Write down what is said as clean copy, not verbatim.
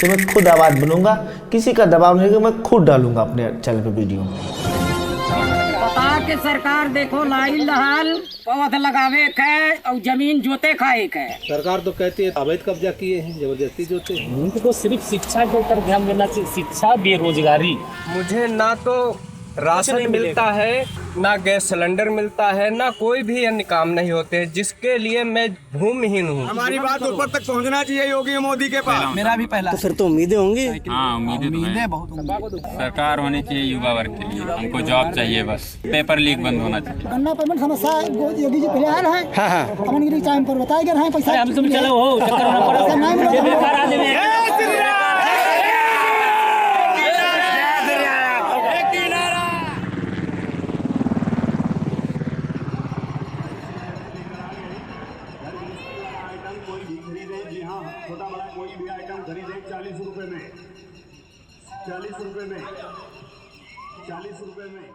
तो मैं खुद आवाज़ बनूंगा, किसी का दबाव नहीं कि मैं खुद डालूंगा अपने चैनल पे वीडियो। बता के सरकार देखो लाइल लहाल पौध लगावे के और जमीन जोते खाए के। सरकार तो कहती है अवैध कब्जा किए हैं, जबरदस्ती जोते हैं। उनको सिर्फ शिक्षा के ऊपर ध्यान देना चाहिए, शिक्षा बेरोजगारी। मुझे ना तो राशन मिलता है, ना गैस सिलेंडर मिलता है, ना कोई भी अन्य काम नहीं होते, जिसके लिए मैं भूमिहीन हूँ। हमारी बात ऊपर तक पहुंचना चाहिए योगी मोदी के पास। मेरा भी पहला तो फिर तो उम्मीदें होंगी। हाँ, उम्मीदें बहुत। सरकार होनी चाहिए युवा वर्ग के लिए, हमको जॉब चाहिए, बस पेपर लीक बंद होना चाहिए। गन्ना पेमेंट समस्या योगी जी पहले आयल है। हाँ हाँ अपन की टाइम पर बताए गए हैं पैसा हम तुम चलो हो चक्कर होना पड़ा। कोई भी खरीदे, जी हाँ, छोटा बड़ा कोई भी आइटम खरीदे 40 रुपए में, 40 रुपए में, 40 रुपए में।